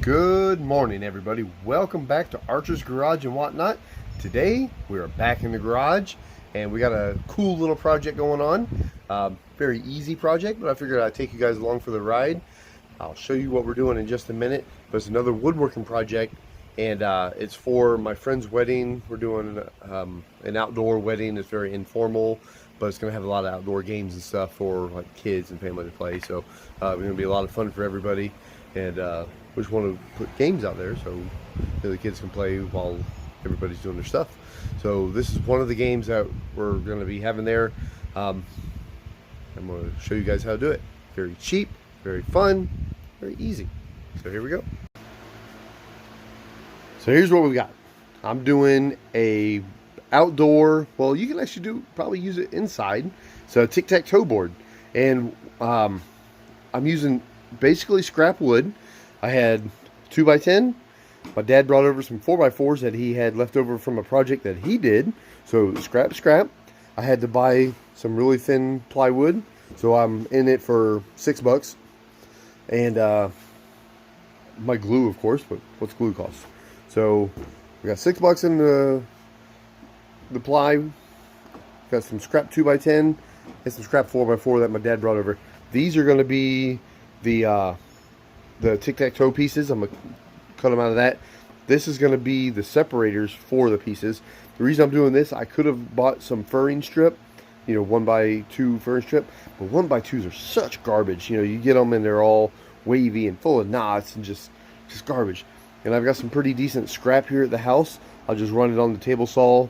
Good morning, everybody. Welcome back to Archer's Garage and Whatnot. Today we are back in the garage and we got a cool little project going on. Very easy project, but I figured I'd take you guys along for the ride. I'll show you what we're doing in just a minute, but it's another woodworking project, and it's for my friend's wedding. We're doing an outdoor wedding. It's very informal, but it's going to have a lot of outdoor games and stuff for like kids and family to play. So it's going to be a lot of fun for everybody, and we just want to put games out there so the kids can play while everybody's doing their stuff. So this is one of the games that we're going to be having there. I'm going to show you guys how to do it. Very cheap, very fun, very easy. So here we go. So here's what we got. I'm doing a outdoor, well, you can actually probably use it inside. So tic-tac-toe board. And I'm using basically scrap wood. I had 2x10. My dad brought over some 4x4s that he had left over from a project that he did. So scrap. I had to buy some really thin plywood. So I'm in it for $6. And my glue, of course, but what's glue cost? So we got $6 in the ply. Got some scrap 2x10 and some scrap 4x4 that my dad brought over. These are going to be the tic-tac-toe pieces. I'm going to cut them out of that. This is going to be the separators for the pieces. The reason I'm doing this, I could have bought some furring strip, 1x2 furring strip, but 1x2s are such garbage. You get them and they're all wavy and full of knots and just garbage. And I've got some pretty decent scrap here at the house. I'll just run it on the table saw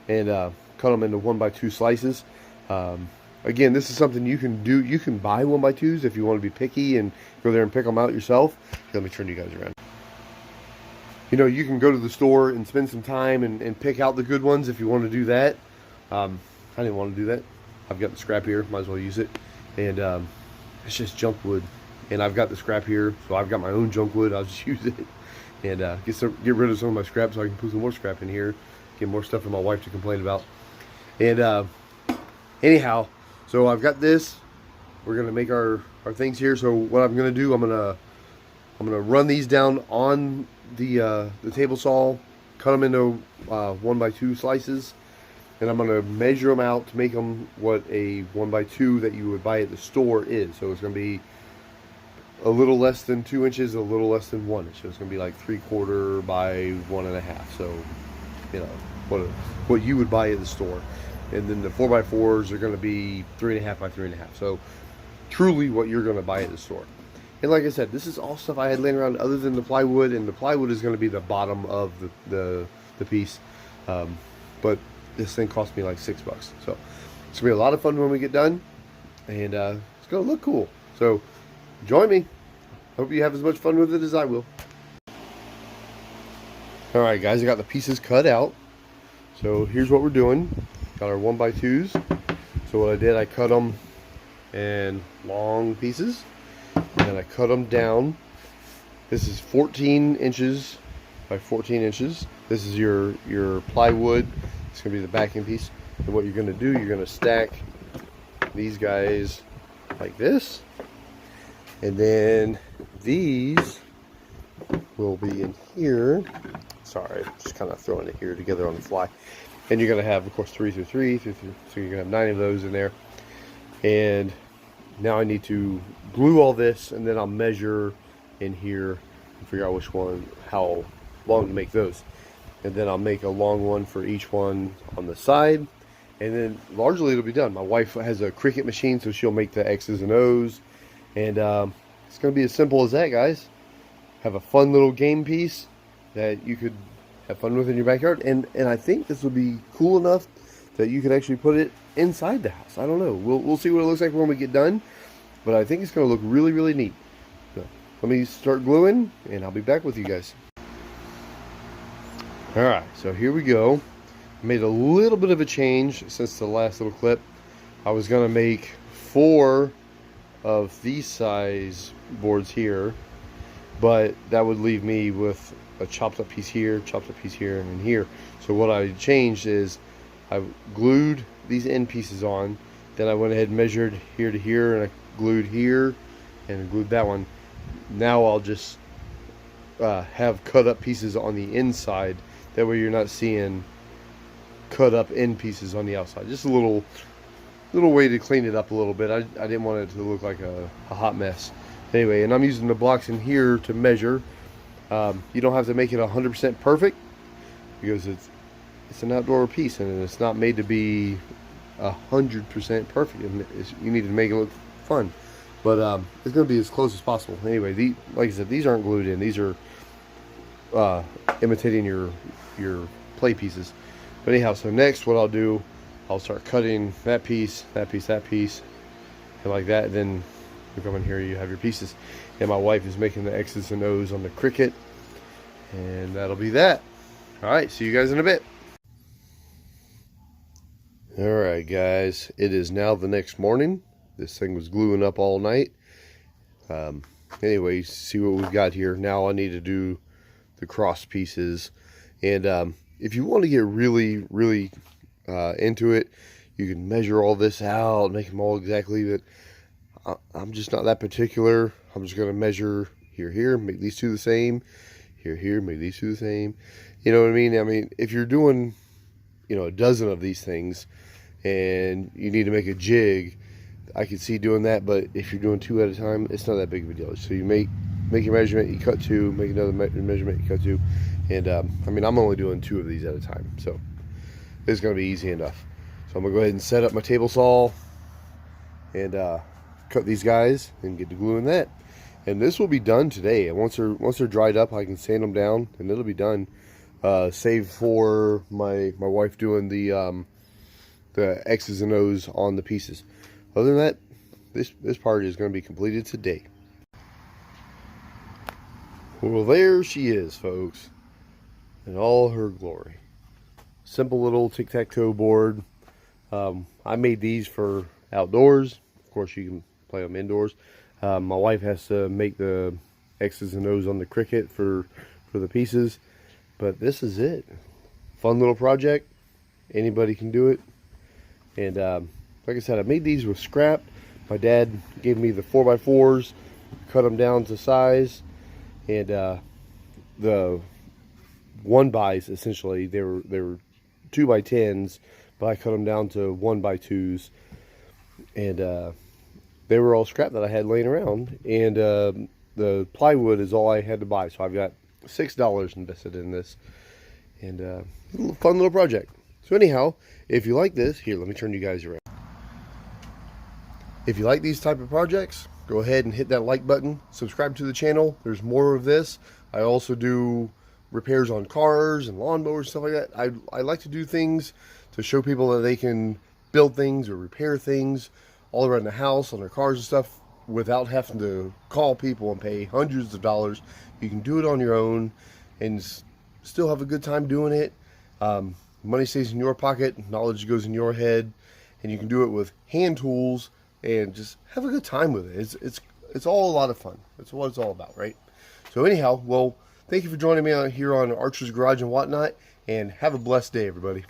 and cut them into 1x2 slices. Again, this is something you can do. You can buy 1x2s if you want to be picky and go there and pick them out yourself. Let me turn you guys around. You can go to the store and spend some time and pick out the good ones if you want to do that. I didn't want to do that. I've got the scrap here. Might as well use it. And it's just junk wood. And I've got the scrap here, so I've got my own junk wood. I'll just use it. And get rid of some of my scrap so I can put some more scrap in here. Get more stuff for my wife to complain about. And anyhow, so I've got this. We're going to make our things here. So what I'm going to do, I'm going to run these down on the table saw, cut them into 1x2 slices, and I'm going to measure them out to make them what a 1x2 that you would buy at the store is. So it's going to be a little less than 2 inches, a little less than 1 inch. So it's going to be like 3/4 by 1.5. So what you would buy at the store. And then the 4x4s are going to be 3.5 by 3.5. So truly what you're going to buy at the store. And like I said, this is all stuff I had laying around other than the plywood, and the plywood is going to be the bottom of the piece. But this thing cost me like $6. So it's going to be a lot of fun when we get done, and it's going to look cool. So join me. Hope you have as much fun with it as I will. Alright guys, I got the pieces cut out. So here's what we're doing. Got our 1x2s. So what I did, I cut them in long pieces. And then I cut them down. This is 14 inches by 14 inches. This is your plywood. It's going to be the backing piece. And what you're going to do, you're going to stack these guys like this. And then these will be in here. Sorry, just kind of throwing it here together on the fly. And you're going to have, of course, 3 through 3, so you're going to have 9 of those in there. And now I need to glue all this, and then I'll measure in here and figure out which one, how long to make those. And then I'll make a long one for each one on the side. And then largely it'll be done. My wife has a Cricut machine, so she'll make the X's and O's. And it's going to be as simple as that, guys. Have a fun little game piece that you could have fun with in your backyard. And I think this will be cool enough that you could actually put it inside the house. I don't know. We'll see what it looks like when we get done. But I think it's going to look really, really neat. So let me start gluing, and I'll be back with you guys. Alright, so here we go. Made a little bit of a change since the last little clip. I was going to make 4 of these size boards here, but that would leave me with a chopped up piece here, and here. So what I changed is I glued these end pieces on, then I went ahead and measured here to here, and I glued here and glued that one. Now I'll just have cut up pieces on the inside. That way you're not seeing cut up end pieces on the outside. Just a little way to clean it up a little bit. I didn't want it to look like a hot mess. Anyway, and I'm using the blocks in here to measure. You don't have to make it 100% perfect because it's an outdoor piece and it's not made to be 100% perfect. You need to make it look fun, but it's going to be as close as possible. Anyway, like I said, these aren't glued in. These are imitating your play pieces. But anyhow, so next what I'll do, I'll start cutting that piece, that piece, that piece, and like that. Then you come in here, you have your pieces. And my wife is making the X's and O's on the Cricut, and that'll be that. All right, see you guys in a bit. All right, guys, it is now the next morning. This thing was gluing up all night. Anyway, see what we've got here. Now I need to do the cross pieces, and if you want to get really into it, you can measure all this out, make them all exactly, but I'm just not that particular. I'm just going to measure here, make these two the same, here, make these two the same. You know what I mean? I mean, if you're doing, a dozen of these things and you need to make a jig, I could see doing that, but if you're doing two at a time, it's not that big of a deal. So you make your measurement, you cut two, make another measurement, you cut two, and I mean, I'm only doing two of these at a time, so it's going to be easy enough. So I'm going to go ahead and set up my table saw and cut these guys and get the glue in that. And this will be done today. And once they're dried up, I can sand them down and it'll be done. Save for my wife doing the X's and O's on the pieces. Other than that, this part is going to be completed today. Well, there she is, folks, in all her glory. Simple little tic-tac-toe board. I made these for outdoors. Of course, you can play them indoors. My wife has to make the X's and O's on the Cricut for the pieces. But this is it. Fun little project. Anybody can do it. And like I said, I made these with scrap. My dad gave me the 4x4s, cut them down to size, and the 1x essentially they were 2x10s, but I cut them down to 1x2s, and they were all scrap that I had laying around, and the plywood is all I had to buy. So I've got $6 invested in this, and fun little project. So anyhow, if you like this, here, let me turn you guys around. If you like these type of projects, go ahead and hit that like button, subscribe to the channel. There's more of this. I also do repairs on cars and lawnmowers, stuff like that. I like to do things to show people that they can build things or repair things all around the house on their cars and stuff without having to call people and pay hundreds of dollars. You can do it on your own and still have a good time doing it. Money stays in your pocket, knowledge goes in your head, and you can do it with hand tools and just have a good time with it. It's all a lot of fun. That's what it's all about, right? So anyhow, well, thank you for joining me out here on Archer's Garage and Whatnot, and have a blessed day, everybody.